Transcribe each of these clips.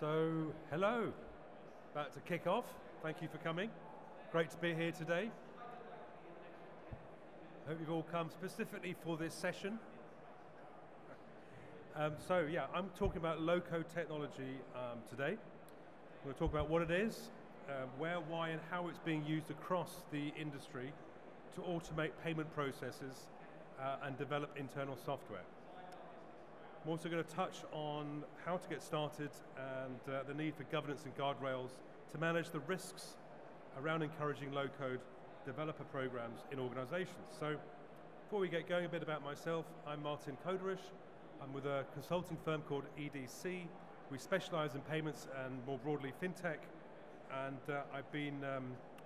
So, hello. About to kick off. Thank you for coming. Great to be here today. Hope you've all come specifically for this session. I'm talking about low-code technology today. We're going to talk about what it is, where, why, and how it's being used across the industry to automate payment processes and develop internal software. I'm also going to touch on how to get started and the need for governance and guardrails to manage the risks around encouraging low-code developer programs in organizations. So before we get going, a bit about myself. I'm Martin Koderisch. I'm with a consulting firm called EDC. We specialize in payments and more broadly fintech. And I've been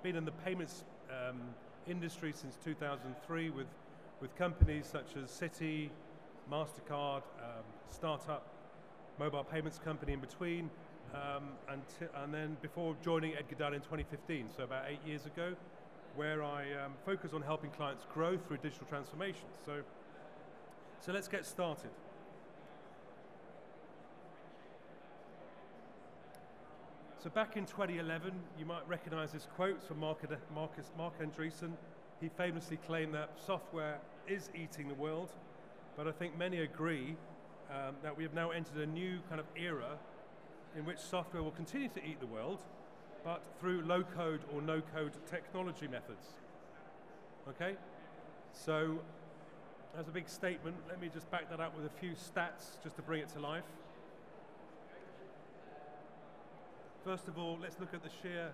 in the payments industry since 2003 with companies such as Citi, MasterCard, startup mobile payments company in between, and then before joining Edgar Dunn in 2015, so about 8 years ago, where I focus on helping clients grow through digital transformation. So let's get started. So back in 2011, you might recognize this quote from Mark Andreessen. He famously claimed that software is eating the world, but I think many agree that we have now entered a new kind of era in which software will continue to eat the world, but through low-code or no-code technology methods. Okay? So, as a big statement, let me just back that up with a few stats just to bring it to life. First of all, let's look at the sheer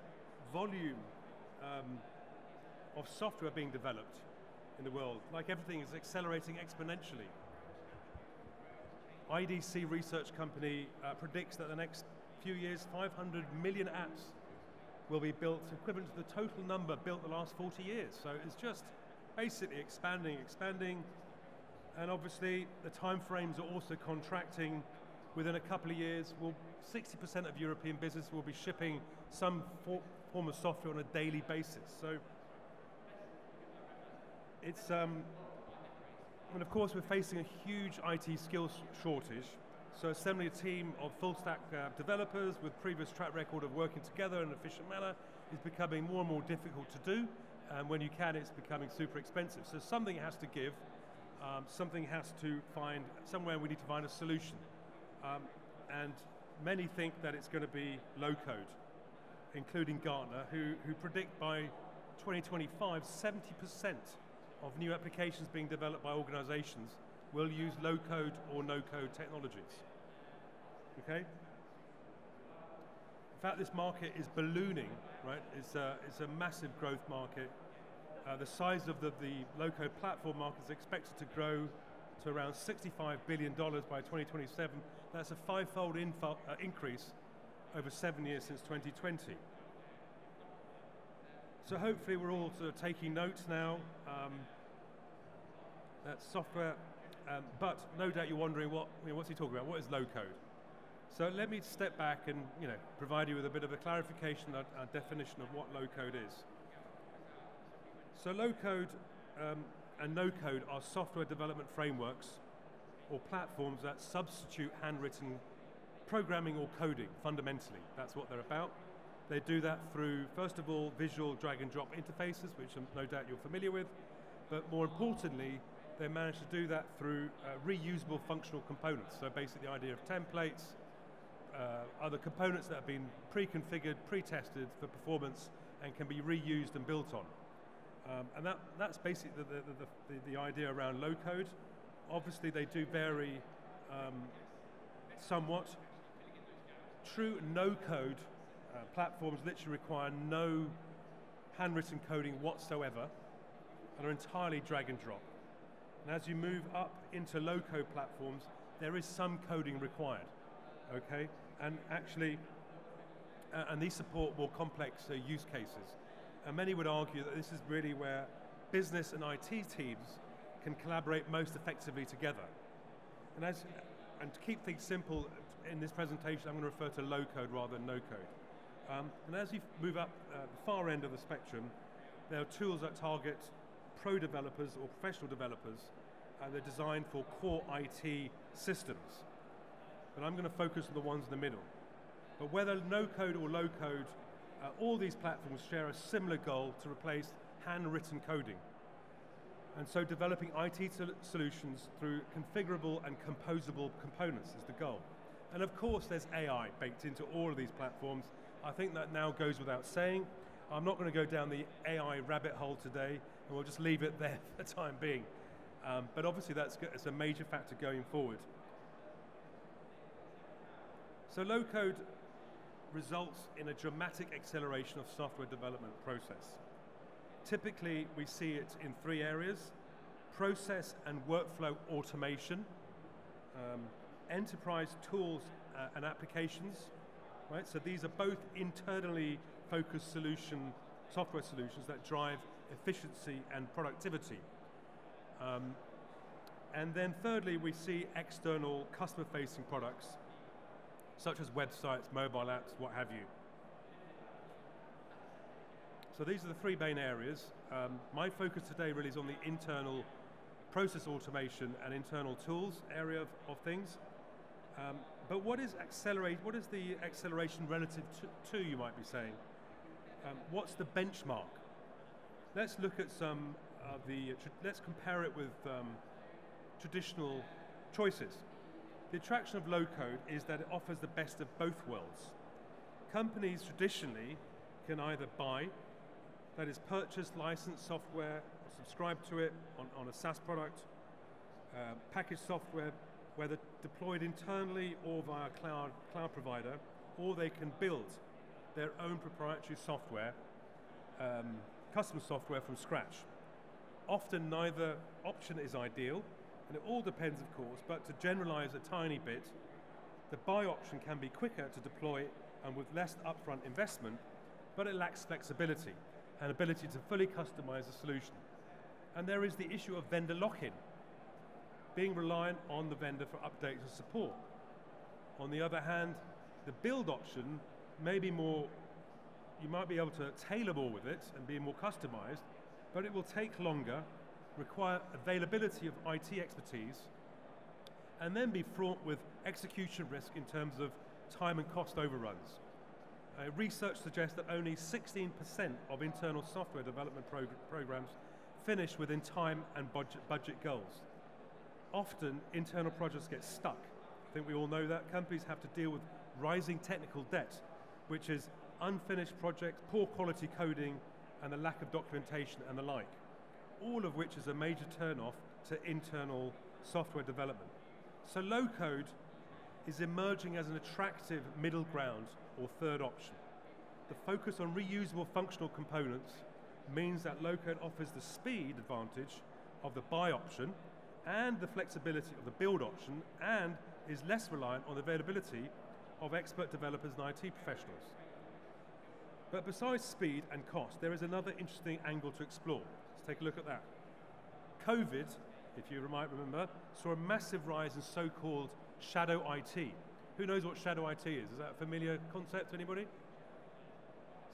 volume of software being developed in the world. Like everything is accelerating exponentially. IDC research company predicts that the next few years, 500 million apps will be built, equivalent to the total number built the last 40 years. So it's just basically expanding, and obviously the time frames are also contracting. Within a couple of years, 60% of European business will be shipping some form of software on a daily basis. So it's, and of course we're facing a huge IT skills shortage. So assembling a team of full stack developers with previous track record of working together in an efficient manner is becoming more and more difficult to do. And when you can, it's becoming super expensive. So something has to give, something has to find, somewhere we need to find a solution. And many think that it's going to be low code, including Gartner, who predict by 2025, 70% of new applications being developed by organizations will use low code or no code technologies. Okay? In fact, this market is ballooning, right? It's a massive growth market. The size of the low code platform market is expected to grow to around $65 billion by 2027. That's a five-fold increase over 7 years since 2020. So hopefully we're all sort of taking notes now. That's software, but no doubt you're wondering what's he talking about? What is low code? So let me step back and provide you with a bit of a clarification, a definition of what low code is. So low code and no code are software development frameworks or platforms that substitute handwritten programming or coding, fundamentally. That's what they're about. They do that through, first of all, visual drag and drop interfaces, which no doubt you're familiar with, but more importantly, they manage to do that through reusable functional components. So basically the idea of templates, other components that have been pre-configured, pre-tested for performance and can be reused and built on. And that's basically the idea around low code. Obviously they do vary somewhat. True no code platforms literally require no handwritten coding whatsoever and are entirely drag and drop. And as you move up into low code platforms, there is some coding required, okay? And actually, and these support more complex use cases. And many would argue that this is really where business and IT teams can collaborate most effectively together. And to keep things simple, in this presentation I'm going to refer to low code rather than no code. And as you move up the far end of the spectrum, there are tools that target pro developers or professional developers, and they're designed for core IT systems. But I'm going to focus on the ones in the middle. But whether no-code or low-code, all these platforms share a similar goal to replace handwritten coding. And so developing IT solutions through configurable and composable components is the goal. And of course there's AI baked into all of these platforms. I think that now goes without saying. I'm not going to go down the AI rabbit hole today, and we'll just leave it there for the time being. But obviously it's a major factor going forward. So low-code results in a dramatic acceleration of software development process. Typically, we see it in three areas: process and workflow automation, enterprise tools and applications, right? So these are both internally focused software solutions that drive efficiency and productivity. And then thirdly, we see external customer-facing products, such as websites, mobile apps, what have you. So these are the three main areas. My focus today really is on the internal process automation and internal tools area of things. But what is the acceleration relative to, you might be saying? What's the benchmark? Let's look at some of let's compare it with traditional choices. The attraction of low-code is that it offers the best of both worlds. Companies traditionally can either buy, that is purchase licensed software, or subscribe to it on a SaaS product, packaged software, whether deployed internally or via cloud provider, or they can build their own proprietary software, custom software from scratch. Often neither option is ideal, and it all depends, of course, but to generalize a tiny bit, the buy option can be quicker to deploy and with less upfront investment, but it lacks flexibility and ability to fully customize the solution. And there is the issue of vendor lock-in, being reliant on the vendor for updates and support. On the other hand, the build option may be more, you might be able to tailor more with it and be more customized, but it will take longer, require availability of IT expertise, and then be fraught with execution risk in terms of time and cost overruns. Research suggests that only 16% of internal software development programs finish within time and budget goals. Often, internal projects get stuck. I think we all know that. Companies have to deal with rising technical debt, which is unfinished projects, poor quality coding, and the lack of documentation and the like. All of which is a major turn-off to internal software development. So low-code is emerging as an attractive middle ground or third option. The focus on reusable functional components means that low-code offers the speed advantage of the buy option and the flexibility of the build option, and is less reliant on the availability of expert developers and IT professionals. But besides speed and cost, there is another interesting angle to explore. Let's take a look at that. COVID, if you might remember, saw a massive rise in so-called shadow IT. Who knows what shadow IT is? Is that a familiar concept to anybody?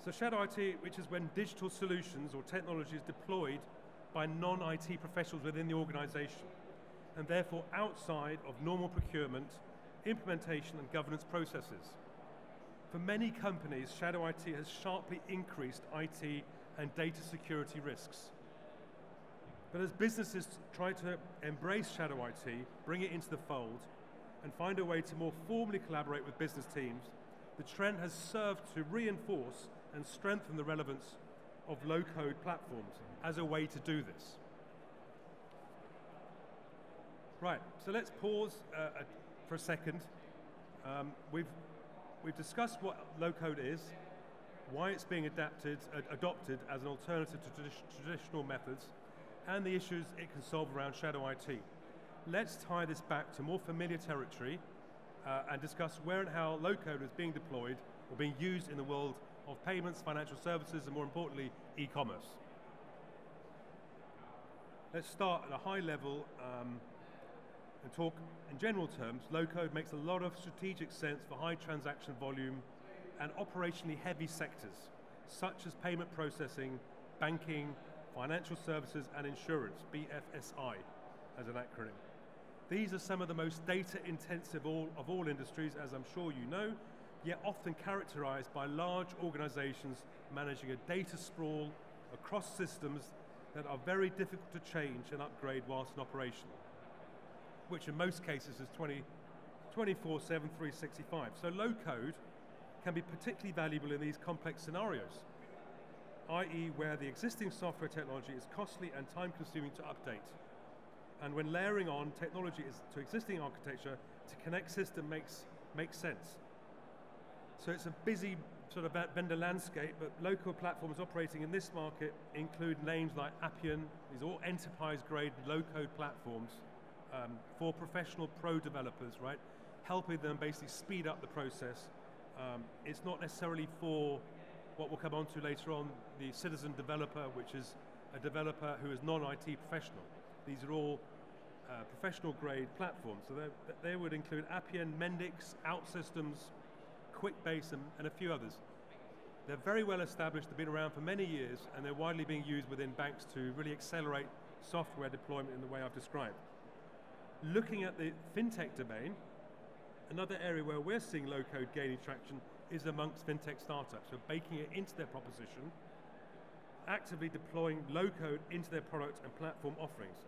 So shadow IT, which is when digital solutions or technology is deployed by non-IT professionals within the organization, and therefore outside of normal procurement, implementation and governance processes. For many companies, shadow IT has sharply increased IT and data security risks. But as businesses try to embrace shadow IT, bring it into the fold, and find a way to more formally collaborate with business teams, the trend has served to reinforce and strengthen the relevance of low-code platforms as a way to do this. Right, so let's pause for a second. We've discussed what low-code is, why it's being adopted as an alternative to traditional methods, and the issues it can solve around shadow IT. Let's tie this back to more familiar territory and discuss where and how low-code is being deployed or being used in the world of payments, financial services, and more importantly, e-commerce. Let's start at a high level and talk in general terms. Low-code makes a lot of strategic sense for high transaction volume and operationally heavy sectors, such as payment processing, banking, financial services, and insurance, BFSI as an acronym. These are some of the most data-intensive of all industries, as I'm sure you know, yet often characterized by large organizations managing a data sprawl across systems that are very difficult to change and upgrade whilst in operation, which in most cases is 24/7, 365. So low code can be particularly valuable in these complex scenarios, i.e. where the existing software technology is costly and time-consuming to update. And when layering on technology to existing architecture to connect system makes sense. So it's a busy sort of vendor landscape, but local platforms operating in this market include names like Appian. These are all enterprise-grade low-code platforms for professional pro developers, right? Helping them basically speed up the process. It's not necessarily for what we'll come on to later on, the citizen developer, which is a developer who is non-IT professional. These are all professional-grade platforms. So they would include Appian, Mendix, OutSystems, QuickBase, and a few others. They're very well established, they've been around for many years, and they're widely being used within banks to really accelerate software deployment in the way I've described. Looking at the fintech domain, another area where we're seeing low-code gaining traction is amongst fintech startups, so baking it into their proposition, actively deploying low-code into their product and platform offerings.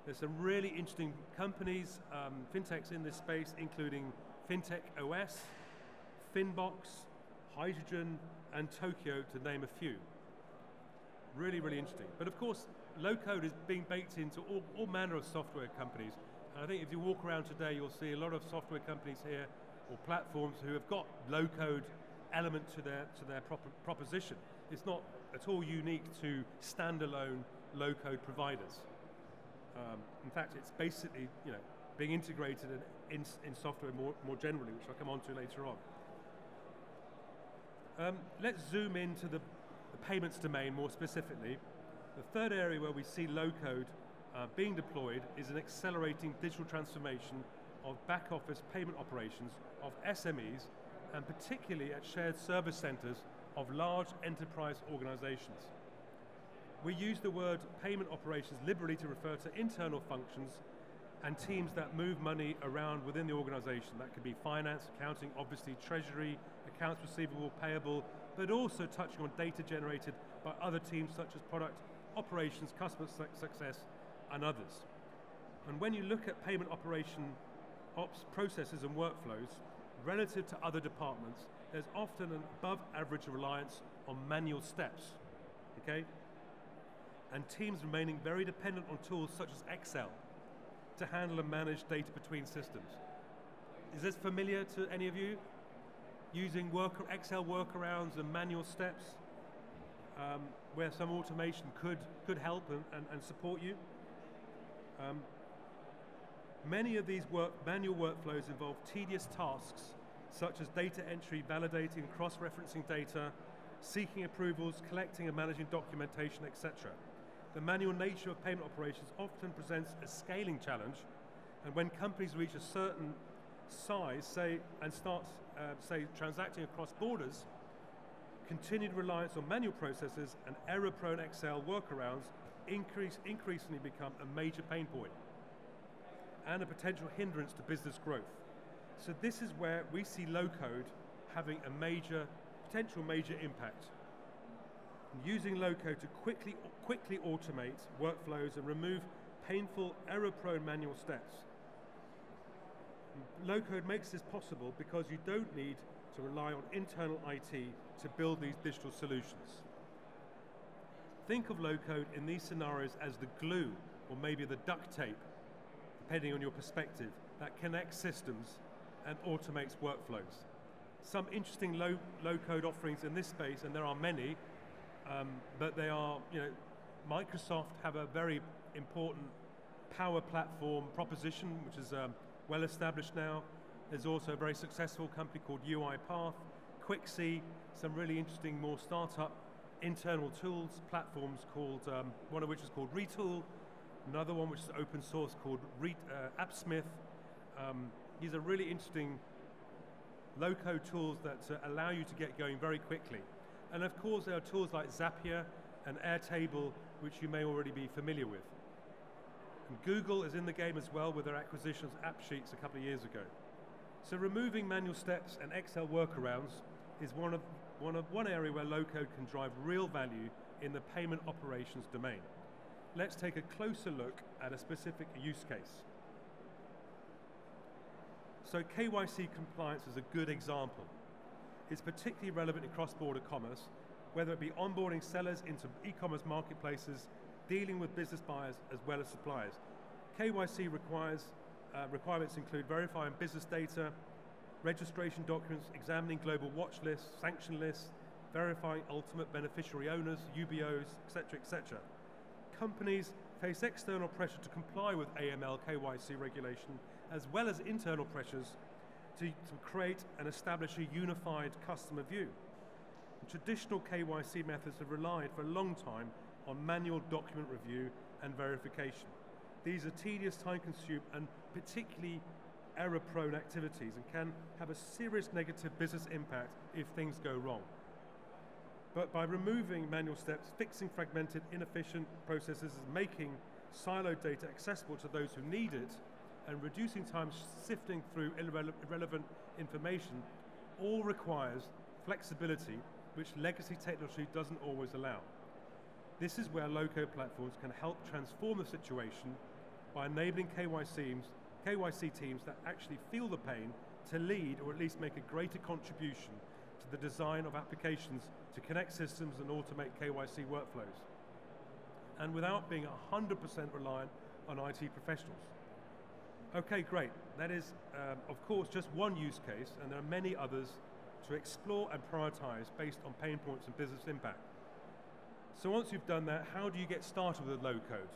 There's some really interesting companies, fintechs in this space, including Fintech OS, Finbox, Hydrogen, and Tokyo, to name a few. Really, really interesting. But of course, low-code is being baked into all manner of software companies. And I think if you walk around today, you'll see a lot of software companies here, or platforms who have got low-code element to their proposition. It's not at all unique to standalone low-code providers. In fact, it's basically being integrated in software more generally, which I'll come on to later on. Let's zoom into the payments domain more specifically. The third area where we see low-code being deployed is an accelerating digital transformation of back-office payment operations of SMEs, and particularly at shared service centers of large enterprise organizations. We use the word payment operations liberally to refer to internal functions and teams that move money around within the organization. That could be finance, accounting, obviously treasury, accounts receivable, payable, but also touching on data generated by other teams such as product operations, customer success, and others. And when you look at payment ops processes and workflows, relative to other departments, there's often an above average reliance on manual steps, okay? And teams remaining very dependent on tools such as Excel to handle and manage data between systems. Is this familiar to any of you? Using Excel workarounds and manual steps, where some automation could help and support you. Many of these manual workflows involve tedious tasks such as data entry, validating, cross-referencing data, seeking approvals, collecting and managing documentation, etc. The manual nature of payment operations often presents a scaling challenge, and when companies reach a certain size, and start transacting across borders, continued reliance on manual processes and error-prone Excel workarounds increasingly become a major pain point and a potential hindrance to business growth. So this is where we see low-code having a potential major impact. Using low-code to quickly automate workflows and remove painful, error-prone manual steps. Low-code makes this possible because you don't need to rely on internal IT to build these digital solutions. Think of low-code in these scenarios as the glue, or maybe the duct tape, depending on your perspective, that connects systems and automates workflows. Some interesting low-code offerings in this space, and there are many, but they are, Microsoft have a very important Power Platform proposition, which is well established now. There's also a very successful company called UiPath, Quixie, some really interesting, more startup internal tools, platforms called, one of which is called Retool, another one which is open source called AppSmith. These are really interesting low-code tools that allow you to get going very quickly. And of course there are tools like Zapier and Airtable, which you may already be familiar with. And Google is in the game as well with their acquisition of AppSheets a couple of years ago. So removing manual steps and Excel workarounds is one area where low-code can drive real value in the payment operations domain. Let's take a closer look at a specific use case. So KYC compliance is a good example. It's particularly relevant in cross-border commerce, whether it be onboarding sellers into e-commerce marketplaces, dealing with business buyers as well as suppliers. KYC requirements include verifying business data, registration documents, examining global watch lists, sanction lists, verifying ultimate beneficiary owners, UBOs, etc., etc. Companies face external pressure to comply with AML KYC regulation, as well as internal pressures to create and establish a unified customer view. Traditional KYC methods have relied for a long time on manual document review and verification. These are tedious, time-consuming, and particularly error-prone activities and can have a serious negative business impact if things go wrong. But by removing manual steps, fixing fragmented, inefficient processes, making siloed data accessible to those who need it, and reducing time sifting through irrelevant information, all requires flexibility, which legacy technology doesn't always allow. This is where low-code platforms can help transform the situation by enabling KYC teams that actually feel the pain to lead or at least make a greater contribution to the design of applications to connect systems and automate KYC workflows, and without being 100% reliant on IT professionals. Okay, great. That is, of course, just one use case, and there are many others to explore and prioritize based on pain points and business impact. So once you've done that, how do you get started with low code?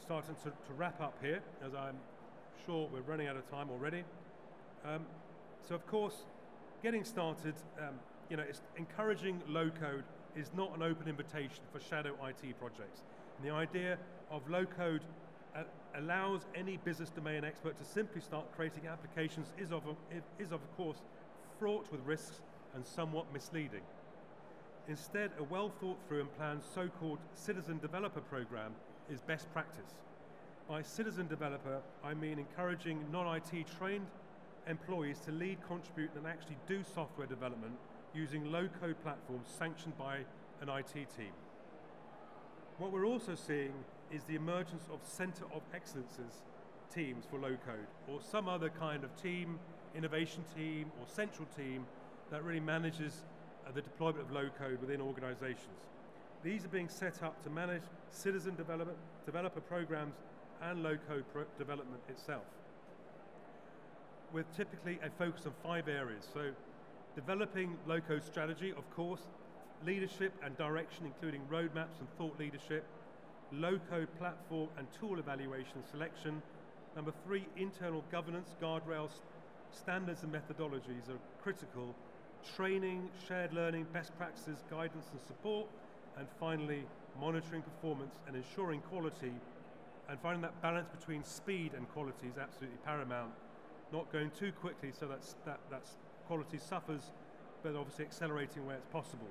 Starting to wrap up here, as I'm sure we're running out of time already. So of course, getting started, it's encouraging low code is not an open invitation for shadow IT projects. And the idea of low code allows any business domain expert to simply start creating applications is of course fraught with risks and somewhat misleading. Instead, a well thought through and planned so-called citizen developer program is best practice. By citizen developer, I mean encouraging non-IT trained employees to lead, contribute, and actually do software development using low-code platforms sanctioned by an IT team. What we're also seeing is the emergence of Center of Excellences teams for low-code, or some other kind of team, innovation team, or central team that really manages the deployment of low-code within organizations. These are being set up to manage citizen developer programs and low-code development itself, with typically a focus on 5 areas. So developing low-code strategy, of course, leadership and direction, including roadmaps and thought leadership, low-code platform and tool evaluation and selection. Number 3, internal governance, guardrails, standards and methodologies are critical. Training, shared learning, best practices, guidance and support. And finally, monitoring performance and ensuring quality, and finding that balance between speed and quality is absolutely paramount. Not going too quickly so that quality suffers, but obviously accelerating where it's possible.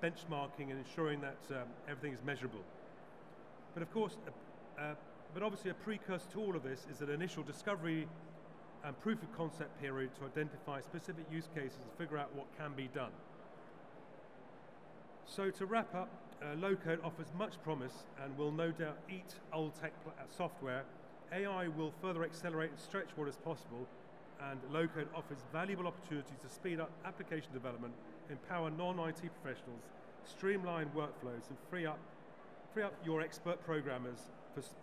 Benchmarking and ensuring that everything is measurable. But of course, but obviously a precursor to all of this is an initial discovery and proof of concept period to identify specific use cases and figure out what can be done. So to wrap up, low-code offers much promise and will no doubt eat old tech software. AI will further accelerate and stretch what is possible, and low-code offers valuable opportunities to speed up application development, empower non-IT professionals, streamline workflows, and free up your expert programmers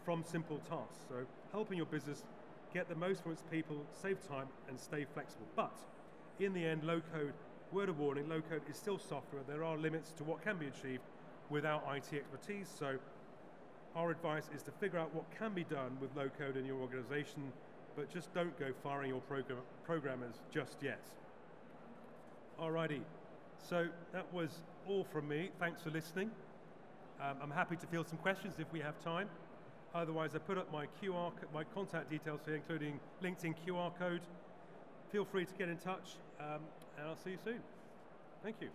from simple tasks. So helping your business get the most from its people, save time, and stay flexible. But in the end, low-code, word of warning, low-code is still software. There are limits to what can be achieved without IT expertise. So our advice is to figure out what can be done with low-code in your organization, but just don't go firing your programmers just yet. Alrighty, so that was all from me. Thanks for listening. I'm happy to field some questions if we have time. Otherwise, I put up my contact details here, including LinkedIn QR code. Feel free to get in touch, and I'll see you soon. Thank you.